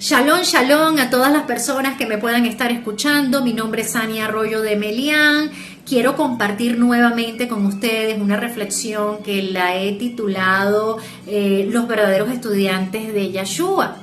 Shalom, shalom a todas las personas que me puedan estar escuchando. Mi nombre es Ania Arroyo de Melián. Quiero compartir nuevamente con ustedes una reflexión que la he titulado Los verdaderos estudiantes de Yeshua.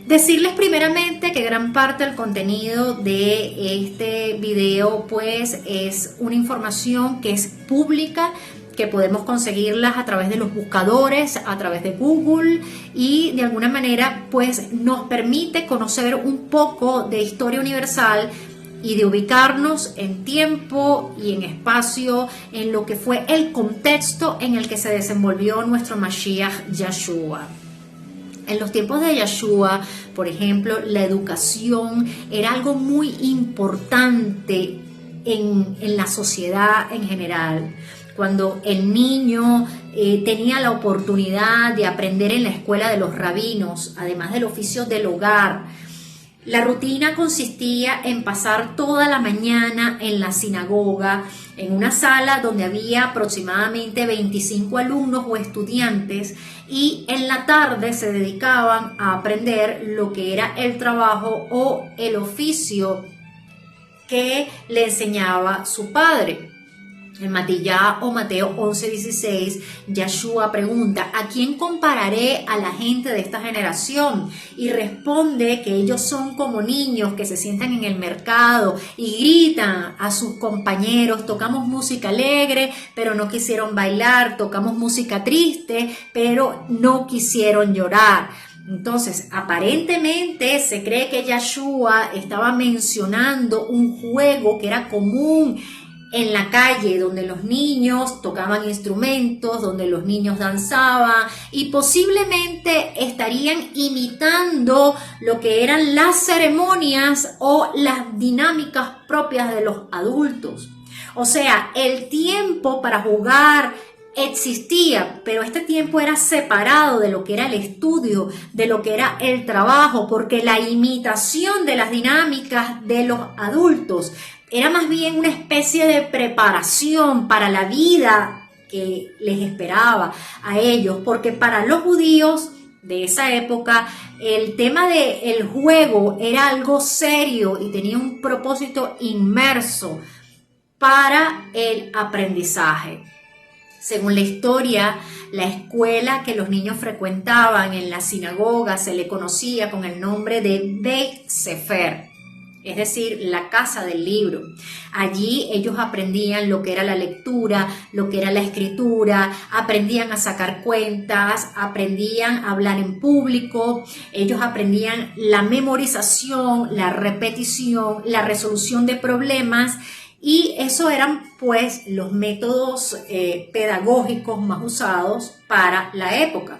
Decirles primeramente que gran parte del contenido de este video pues es una información que es pública, que podemos conseguirlas a través de los buscadores, a través de Google, y de alguna manera pues nos permite conocer un poco de historia universal y de ubicarnos en tiempo y en espacio en lo que fue el contexto en el que se desenvolvió nuestro Mashiach Yeshua. En los tiempos de Yeshua, por ejemplo, la educación era algo muy importante en la sociedad en general. Cuando el niño tenía la oportunidad de aprender en la escuela de los rabinos, además del oficio del hogar, la rutina consistía en pasar toda la mañana en la sinagoga, en una sala donde había aproximadamente 25 alumnos o estudiantes, y en la tarde se dedicaban a aprender lo que era el trabajo o el oficio que le enseñaba su padre. En Matillá o Mateo 11:16, Yeshua pregunta: ¿a quién compararé a la gente de esta generación? Y responde que ellos son como niños que se sientan en el mercado y gritan a sus compañeros: tocamos música alegre, pero no quisieron bailar, tocamos música triste, pero no quisieron llorar. Entonces, aparentemente se cree que Yeshua estaba mencionando un juego que era común en la calle, donde los niños tocaban instrumentos, donde los niños danzaban y posiblemente estarían imitando lo que eran las ceremonias o las dinámicas propias de los adultos. O sea, el tiempo para jugar existía, pero este tiempo era separado de lo que era el estudio, de lo que era el trabajo, porque la imitación de las dinámicas de los adultos era más bien una especie de preparación para la vida que les esperaba a ellos, porque para los judíos de esa época el tema del juego era algo serio y tenía un propósito inmerso para el aprendizaje. Según la historia, la escuela que los niños frecuentaban en la sinagoga se le conocía con el nombre de Beit Sefer, es decir, la casa del libro. Allí ellos aprendían lo que era la lectura, lo que era la escritura, aprendían a sacar cuentas, aprendían a hablar en público, ellos aprendían la memorización, la repetición, la resolución de problemas, y eso eran pues los métodos pedagógicos más usados para la época.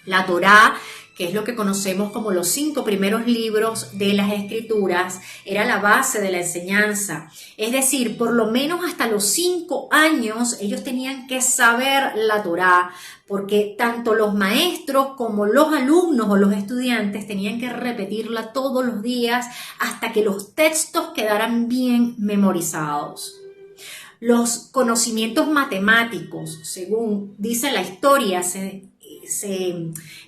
La Torá, que es lo que conocemos como los 5 primeros libros de las Escrituras, era la base de la enseñanza. Es decir, por lo menos hasta los 5 años ellos tenían que saber la Torá, porque tanto los maestros como los alumnos o los estudiantes tenían que repetirla todos los días hasta que los textos quedaran bien memorizados. Los conocimientos matemáticos, según dice la historia, se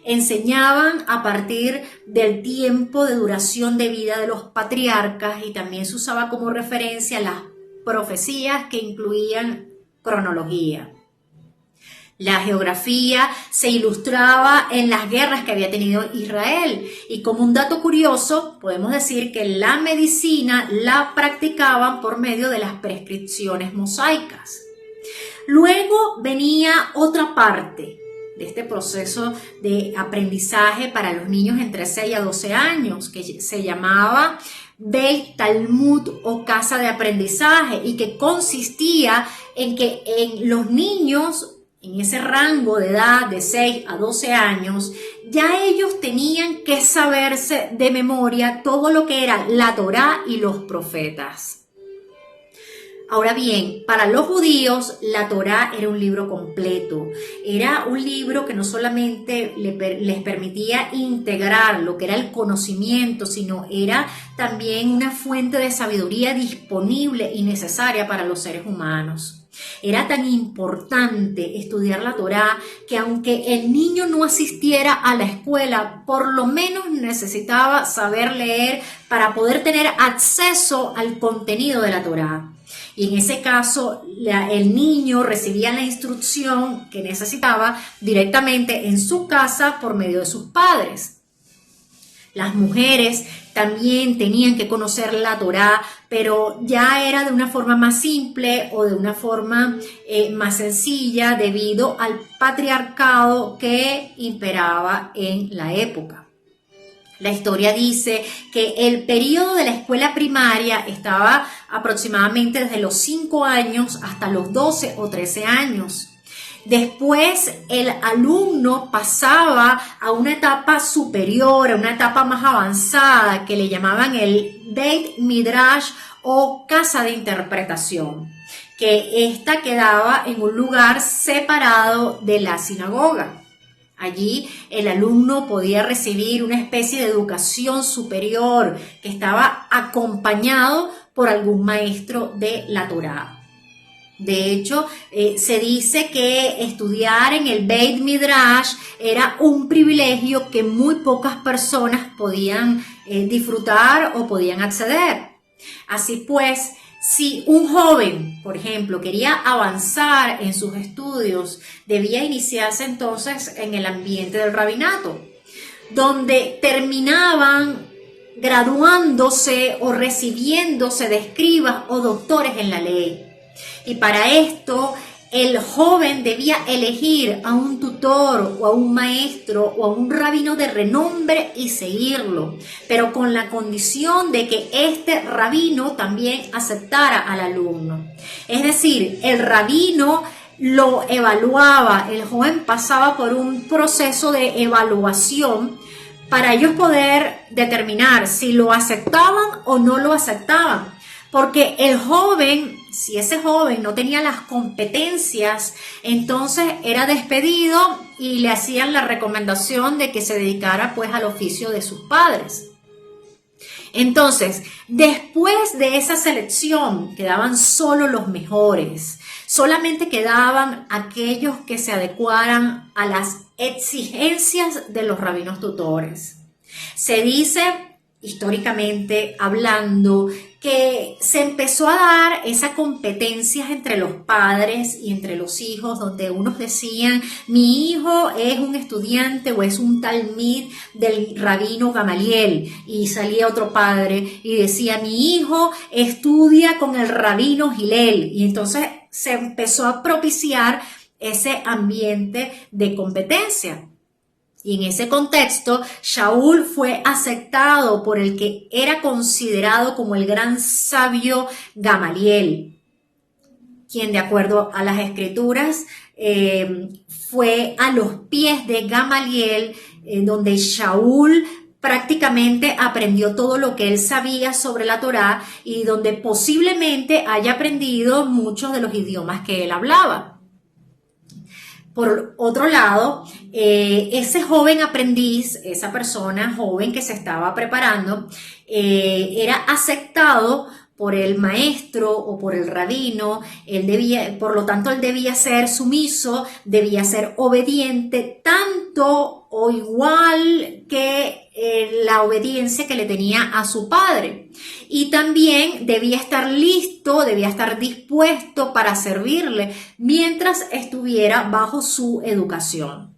enseñaban a partir del tiempo de duración de vida de los patriarcas, y también se usaba como referencia las profecías que incluían cronología. La geografía se ilustraba en las guerras que había tenido Israel, y como un dato curioso podemos decir que la medicina la practicaban por medio de las prescripciones mosaicas. Luego venía otra parte de este proceso de aprendizaje para los niños entre 6 a 12 años, que se llamaba Beit Talmud o casa de aprendizaje, y que consistía en que en los niños en ese rango de edad de 6 a 12 años ya ellos tenían que saberse de memoria todo lo que era la Torá y los profetas. Ahora bien, para los judíos la Torá era un libro completo, era un libro que no solamente les permitía integrar lo que era el conocimiento, sino era también una fuente de sabiduría disponible y necesaria para los seres humanos. Era tan importante estudiar la Torá que aunque el niño no asistiera a la escuela, por lo menos necesitaba saber leer para poder tener acceso al contenido de la Torá. Y en ese caso, el niño recibía la instrucción que necesitaba directamente en su casa por medio de sus padres. Las mujeres también tenían que conocer la Torá, pero ya era de una forma más simple o de una forma más sencilla debido al patriarcado que imperaba en la época. La historia dice que el periodo de la escuela primaria estaba aproximadamente desde los 5 años hasta los 12 o 13 años. Después el alumno pasaba a una etapa superior, a una etapa más avanzada que le llamaban el Beit Midrash o casa de interpretación, que esta quedaba en un lugar separado de la sinagoga. Allí el alumno podía recibir una especie de educación superior que estaba acompañado por algún maestro de la Torá. De hecho, se dice que estudiar en el Beit Midrash era un privilegio que muy pocas personas podían disfrutar o podían acceder. Así pues, si un joven, por ejemplo, quería avanzar en sus estudios, debía iniciarse entonces en el ambiente del rabinato, donde terminaban graduándose o recibiéndose de escribas o doctores en la ley. Y para esto, el joven debía elegir a un tutor o a un maestro o a un rabino de renombre y seguirlo, pero con la condición de que este rabino también aceptara al alumno. Es decir, el rabino lo evaluaba, el joven pasaba por un proceso de evaluación para ellos poder determinar si lo aceptaban o no lo aceptaban. Porque el joven, si ese joven no tenía las competencias, entonces era despedido y le hacían la recomendación de que se dedicara pues al oficio de sus padres. Entonces, después de esa selección quedaban solo los mejores. Solamente quedaban aquellos que se adecuaran a las exigencias de los rabinos tutores. Se dice, históricamente hablando, que se empezó a dar esas competencias entre los padres y entre los hijos, donde unos decían, mi hijo es un estudiante o es un talmid del rabino Gamaliel, y salía otro padre y decía, mi hijo estudia con el rabino Hillel, y entonces se empezó a propiciar ese ambiente de competencia. Y en ese contexto, Shaul fue aceptado por el que era considerado como el gran sabio Gamaliel, quien de acuerdo a las escrituras fue a los pies de Gamaliel, donde Shaul prácticamente aprendió todo lo que él sabía sobre la Torá y donde posiblemente haya aprendido muchos de los idiomas que él hablaba. Por otro lado, ese joven aprendiz, esa persona joven que se estaba preparando, era aceptado por el maestro o por el rabino. Por lo tanto, él debía ser sumiso, debía ser obediente, tanto o igual que la obediencia que le tenía a su padre. Y también debía estar listo, debía estar dispuesto para servirle mientras estuviera bajo su educación.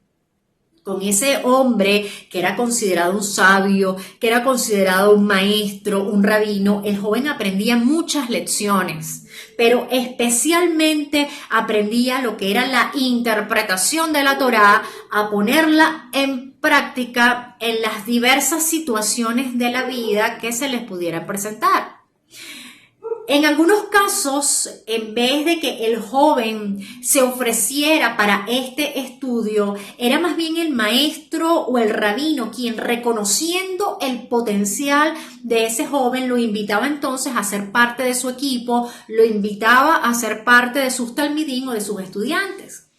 Con ese hombre que era considerado un sabio, que era considerado un maestro, un rabino, el joven aprendía muchas lecciones, pero especialmente aprendía lo que era la interpretación de la Torá, a ponerla en práctica en las diversas situaciones de la vida que se les pudieran presentar. En algunos casos, en vez de que el joven se ofreciera para este estudio, era más bien el maestro o el rabino quien, reconociendo el potencial de ese joven, lo invitaba entonces a ser parte de su equipo, lo invitaba a ser parte de sus talmidín o de sus estudiantes.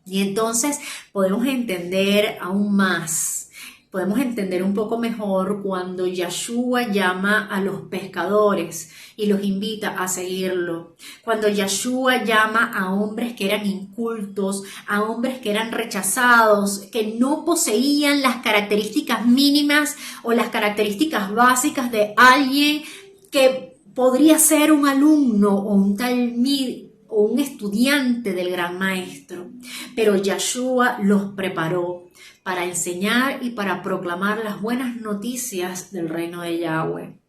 Y entonces podemos entender aún más podemos entender un poco mejor cuando Yeshua llama a los pescadores y los invita a seguirlo. Cuando Yeshua llama a hombres que eran incultos, a hombres que eran rechazados, que no poseían las características mínimas o las características básicas de alguien que podría ser un alumno o un talmid o un estudiante del gran maestro. Pero Yeshua los preparó para enseñar y para proclamar las buenas noticias del reino de Yahweh.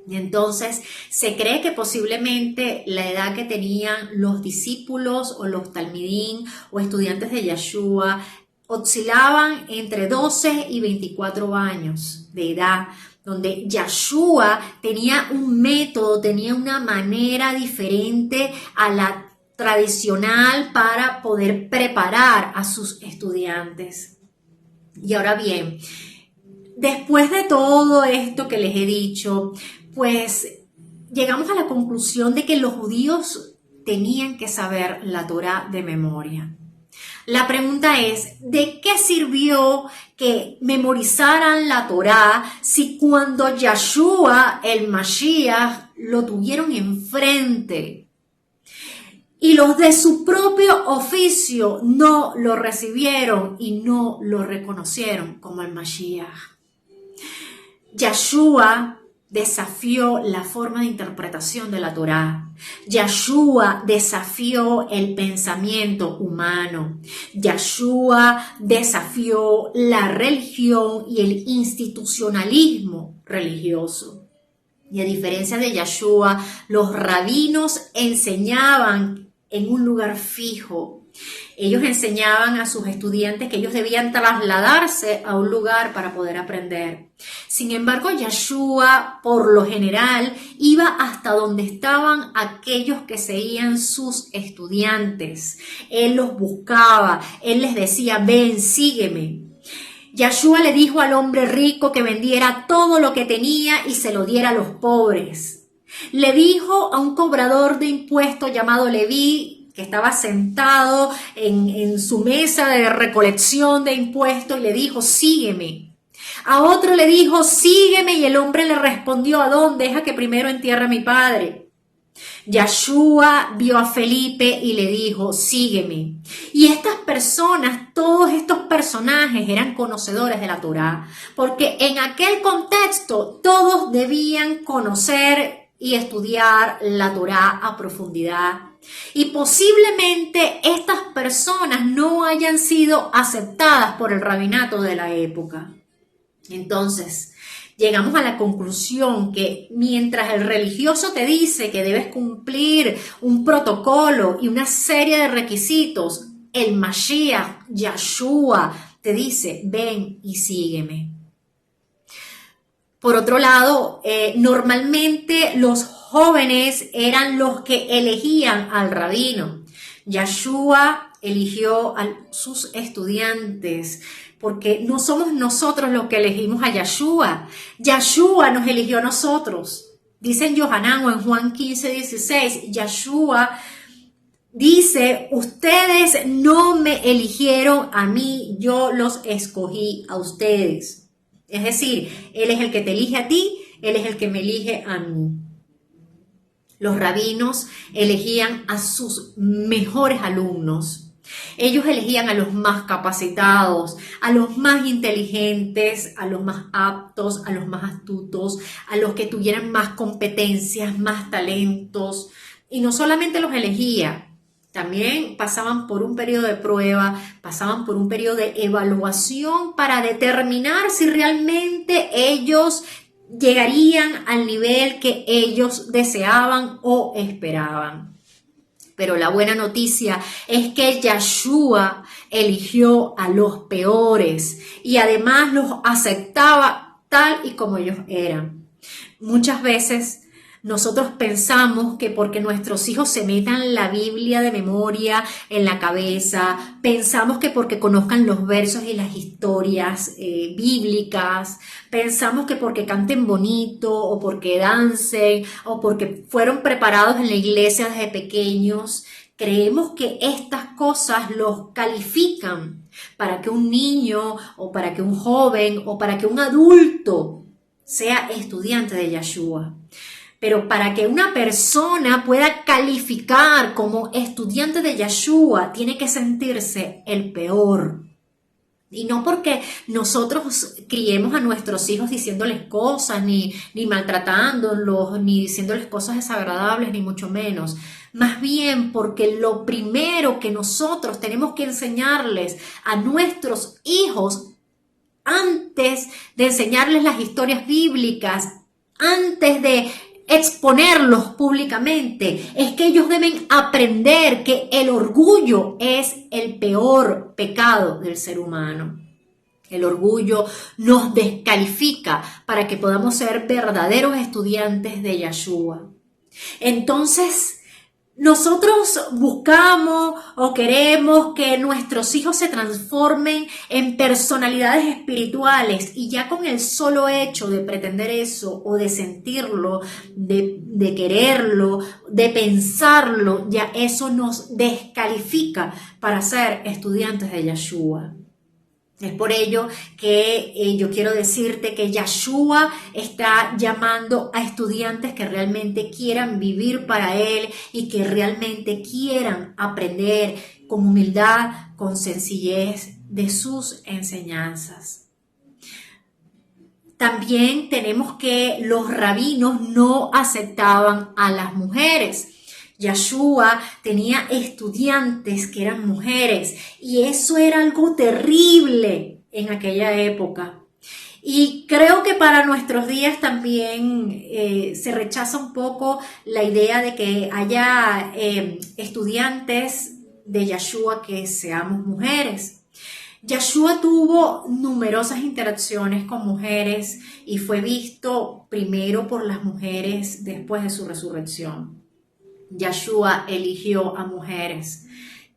Y entonces se cree que posiblemente la edad que tenían los discípulos o los talmidín o estudiantes de Yeshua oscilaban entre 12 y 24 años de edad, donde Yeshua tenía un método, tenía una manera diferente a la tradicional para poder preparar a sus estudiantes. Y ahora bien, después de todo esto que les he dicho, pues llegamos a la conclusión de que los judíos tenían que saber la Torá de memoria. La pregunta es, ¿de qué sirvió que memorizaran la Torá si cuando Yeshua, el Mashiach, lo tuvieron enfrente y los de su propio oficio no lo recibieron y no lo reconocieron como el Mashiach? Yeshua desafió la forma de interpretación de la Torá. Yeshua desafió el pensamiento humano. Yeshua desafió la religión y el institucionalismo religioso. Y a diferencia de Yeshua, los rabinos enseñaban en un lugar fijo. Ellos enseñaban a sus estudiantes que ellos debían trasladarse a un lugar para poder aprender. Sin embargo, Yeshua, por lo general, iba hasta donde estaban aquellos que seguían sus estudiantes. Él los buscaba, él les decía, ven, sígueme. Yeshua le dijo al hombre rico que vendiera todo lo que tenía y se lo diera a los pobres. Le dijo a un cobrador de impuestos llamado Leví, que estaba sentado en su mesa de recolección de impuestos, y le dijo, sígueme. A otro le dijo, sígueme, y el hombre le respondió, ¿a dónde? Deja que primero entierre a mi padre. Yeshua vio a Felipe y le dijo, sígueme. Y estas personas, todos estos personajes eran conocedores de la Torá, porque en aquel contexto todos debían conocer y estudiar la Torá a profundidad. Y posiblemente estas personas no hayan sido aceptadas por el rabinato de la época. Entonces, llegamos a la conclusión que mientras el religioso te dice que debes cumplir un protocolo y una serie de requisitos, el Mashiach, Yeshua, te dice, ven y sígueme. Por otro lado, normalmente los jóvenes eran los que elegían al rabino. Yeshua eligió a sus estudiantes, porque no somos nosotros los que elegimos a Yeshua. Yeshua nos eligió a nosotros. Dice en Yohanan o en Juan 15:16, Yeshua dice, ustedes no me eligieron a mí, yo los escogí a ustedes. Es decir, Él es el que te elige a ti, Él es el que me elige a mí. Los rabinos elegían a sus mejores alumnos. Ellos elegían a los más capacitados, a los más inteligentes, a los más aptos, a los más astutos, a los que tuvieran más competencias, más talentos. Y no solamente los elegía, también pasaban por un periodo de prueba, pasaban por un periodo de evaluación para determinar si realmente ellos llegarían al nivel que ellos deseaban o esperaban. Pero la buena noticia es que Yeshua eligió a los peores y además los aceptaba tal y como ellos eran. Muchas veces nosotros pensamos que porque nuestros hijos se metan la Biblia de memoria en la cabeza, pensamos que porque conozcan los versos y las historias bíblicas, pensamos que porque canten bonito o porque dancen o porque fueron preparados en la iglesia desde pequeños, Creemos que estas cosas los califican para que un niño o para que un joven o para que un adulto sea estudiante de Yeshua. Pero para que una persona pueda calificar como estudiante de Yeshua, tiene que sentirse el peor. Y no porque nosotros criemos a nuestros hijos diciéndoles cosas, ni maltratándolos, ni diciéndoles cosas desagradables, ni mucho menos. Más bien porque lo primero que nosotros tenemos que enseñarles a nuestros hijos, antes de enseñarles las historias bíblicas, antes de exponerlos públicamente, es que ellos deben aprender que el orgullo es el peor pecado del ser humano. El orgullo nos descalifica para que podamos ser verdaderos estudiantes de Yeshua. Entonces, nosotros buscamos o queremos que nuestros hijos se transformen en personalidades espirituales, y ya con el solo hecho de pretender eso o de sentirlo, de quererlo, de pensarlo, ya eso nos descalifica para ser estudiantes de Yeshua. Es por ello que yo quiero decirte que Yeshua está llamando a estudiantes que realmente quieran vivir para Él y que realmente quieran aprender con humildad, con sencillez de sus enseñanzas. También tenemos que los rabinos no aceptaban a las mujeres. Yeshua tenía estudiantes que eran mujeres, y eso era algo terrible en aquella época. Y creo que para nuestros días también se rechaza un poco la idea de que haya estudiantes de Yeshua que seamos mujeres. Yeshua tuvo numerosas interacciones con mujeres y fue visto primero por las mujeres después de su resurrección. Yeshua eligió a mujeres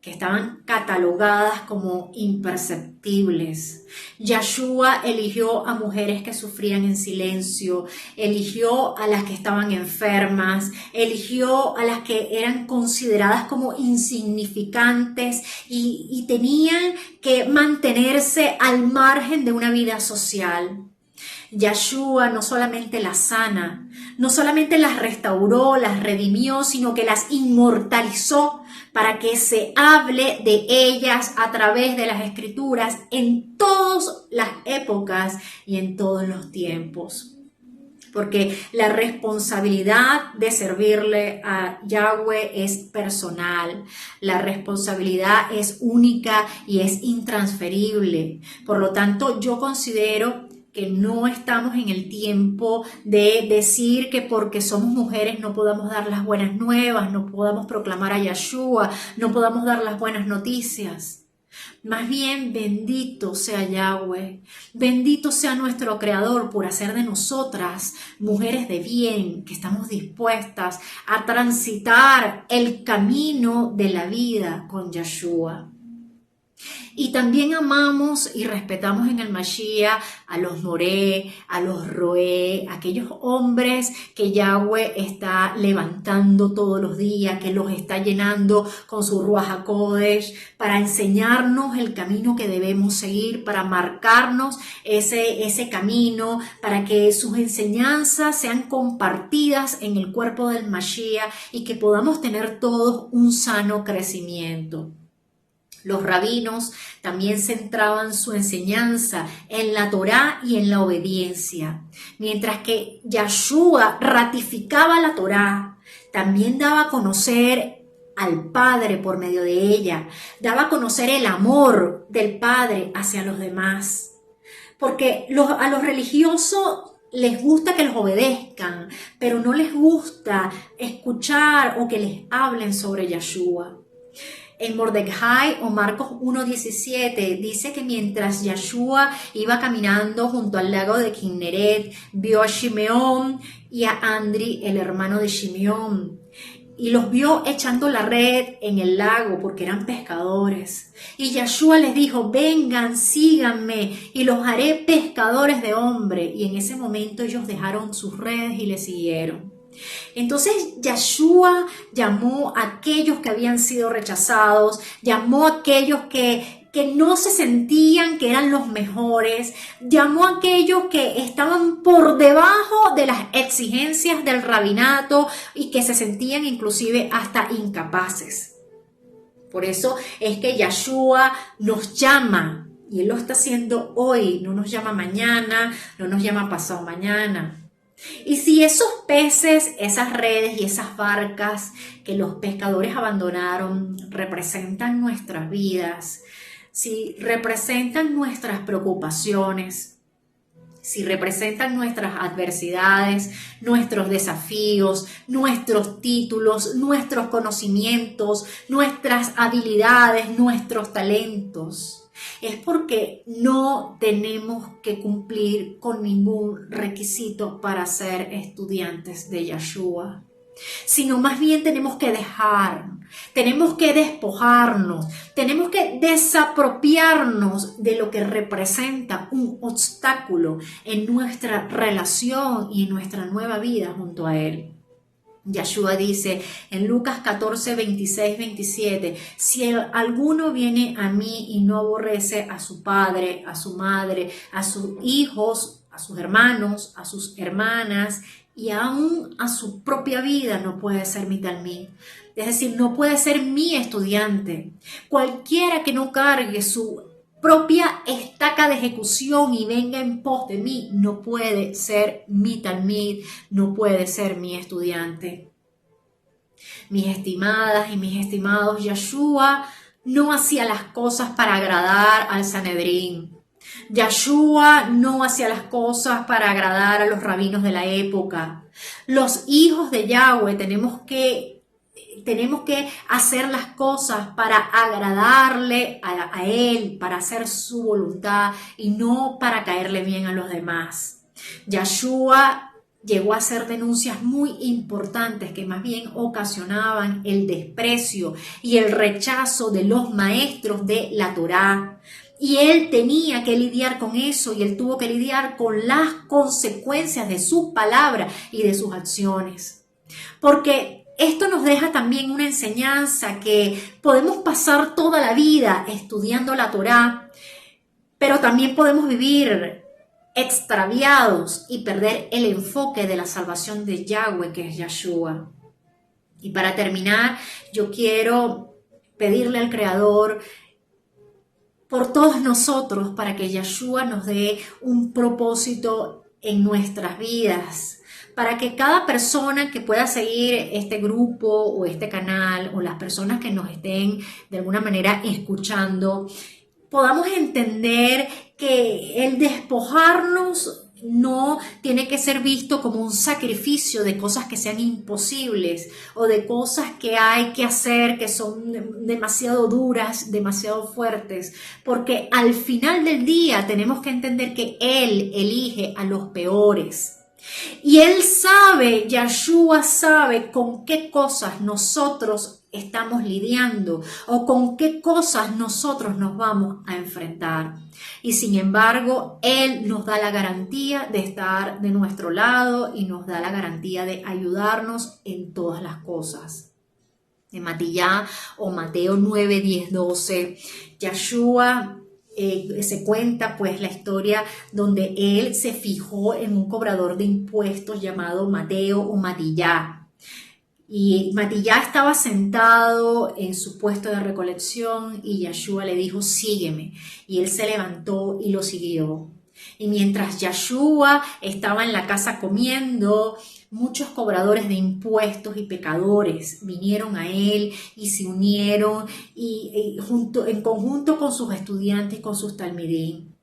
que estaban catalogadas como imperceptibles. Yeshua eligió a mujeres que sufrían en silencio, eligió a las que estaban enfermas, eligió a las que eran consideradas como insignificantes y tenían que mantenerse al margen de una vida social. Yeshua no solamente las sana, no solamente las restauró, las redimió, sino que las inmortalizó para que se hable de ellas a través de las Escrituras en todas las épocas y en todos los tiempos. Porque la responsabilidad de servirle a Yahweh es personal, la responsabilidad es única y es intransferible. Por lo tanto, yo considero que no estamos en el tiempo de decir que porque somos mujeres no podamos dar las buenas nuevas, no podamos proclamar a Yeshua, no podamos dar las buenas noticias. Más bien, bendito sea Yahweh, bendito sea nuestro Creador por hacer de nosotras mujeres de bien, que estamos dispuestas a transitar el camino de la vida con Yeshua. Y también amamos y respetamos en el Mashiach a los Noré, a los Roé, aquellos hombres que Yahweh está levantando todos los días, que los está llenando con su Ruach HaKodesh para enseñarnos el camino que debemos seguir, para marcarnos ese camino, para que sus enseñanzas sean compartidas en el cuerpo del Mashiach y que podamos tener todos un sano crecimiento. Los rabinos también centraban su enseñanza en la Torá y en la obediencia. Mientras que Yeshua ratificaba la Torá, también daba a conocer al Padre por medio de ella. Daba a conocer el amor del Padre hacia los demás. Porque a los religiosos les gusta que los obedezcan, pero no les gusta escuchar o que les hablen sobre Yeshua. En Mordecai o Marcos 1:17 dice que mientras Yeshua iba caminando junto al lago de Kinneret, vio a Shimeón y a Andri, el hermano de Shimeón, y los vio echando la red en el lago porque eran pescadores. Y Yeshua les dijo: vengan, síganme y los haré pescadores de hombres. Y en ese momento ellos dejaron sus redes y le siguieron. Entonces Yeshua llamó a aquellos que habían sido rechazados, llamó a aquellos que no se sentían que eran los mejores, llamó a aquellos que estaban por debajo de las exigencias del rabinato y que se sentían inclusive hasta incapaces. Por eso es que Yeshua nos llama, y Él lo está haciendo hoy, no nos llama mañana, no nos llama pasado mañana. Y si esos peces, esas redes y esas barcas que los pescadores abandonaron representan nuestras vidas, si representan nuestras preocupaciones, si representan nuestras adversidades, nuestros desafíos, nuestros títulos, nuestros conocimientos, nuestras habilidades, nuestros talentos, es porque no tenemos que cumplir con ningún requisito para ser estudiantes de Yeshua, sino más bien tenemos que tenemos que despojarnos, tenemos que desapropiarnos de lo que representa un obstáculo en nuestra relación y en nuestra nueva vida junto a Él. Yeshua dice en Lucas 14, 26, 27, si alguno viene a mí y no aborrece a su padre, a su madre, a sus hijos, a sus hermanos, a sus hermanas y aún a su propia vida, no puede ser mi talmid. Es decir, no puede ser mi estudiante. Cualquiera que no cargue su propia estaca de ejecución y venga en pos de mí, no puede ser mi talmid, no puede ser mi estudiante. Mis estimadas y mis estimados, Yeshua no hacía las cosas para agradar al Sanedrín. Yeshua no hacía las cosas para agradar a los rabinos de la época. Los hijos de Yahweh tenemos que hacer las cosas para agradarle a Él, para hacer su voluntad y no para caerle bien a los demás. Yeshua llegó a hacer denuncias muy importantes que más bien ocasionaban el desprecio y el rechazo de los maestros de la Torá. Y Él tenía que lidiar con eso y Él tuvo que lidiar con las consecuencias de sus palabras y de sus acciones. Porque esto nos deja también una enseñanza que podemos pasar toda la vida estudiando la Torá, pero también podemos vivir extraviados y perder el enfoque de la salvación de Yahweh, que es Yeshua. Y para terminar, yo quiero pedirle al Creador por todos nosotros para que Yeshua nos dé un propósito en nuestras vidas, para que cada persona que pueda seguir este grupo o este canal o las personas que nos estén de alguna manera escuchando, podamos entender que el despojarnos no tiene que ser visto como un sacrificio de cosas que sean imposibles o de cosas que hay que hacer que son demasiado duras, demasiado fuertes, porque al final del día tenemos que entender que Él elige a los peores. Y Él sabe, Yeshua sabe con qué cosas nosotros estamos lidiando o con qué cosas nosotros nos vamos a enfrentar. Y sin embargo, Él nos da la garantía de estar de nuestro lado y nos da la garantía de ayudarnos en todas las cosas. En Matillá o Mateo 9, 10, 12, Yeshua se cuenta pues la historia donde él se fijó en un cobrador de impuestos llamado Mateo o Matillá. Y Matillá estaba sentado en su puesto de recolección y Yeshua le dijo, sígueme. Y él se levantó y lo siguió. Y mientras Yeshua estaba en la casa comiendo, muchos cobradores de impuestos y pecadores vinieron a él y se unieron en conjunto con sus estudiantes y con sus talmidín.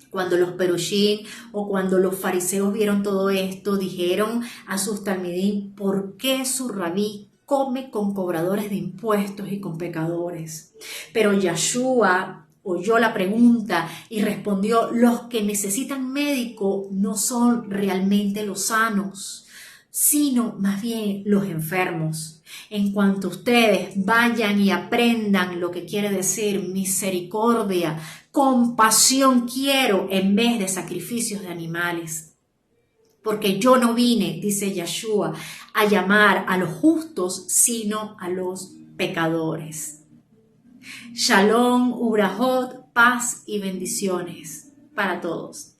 Cuando los perushim o cuando los fariseos vieron todo esto, dijeron a sus talmidín, ¿por qué su rabí come con cobradores de impuestos y con pecadores? Pero Yeshua oyó la pregunta y respondió, los que necesitan médico no son realmente los sanos, sino más bien los enfermos. En cuanto ustedes vayan y aprendan lo que quiere decir misericordia, compasión quiero en vez de sacrificios de animales. porque yo no vine, dice Yeshua, a llamar a los justos, sino a los pecadores. Shalom, Ubrahot, paz y bendiciones para todos.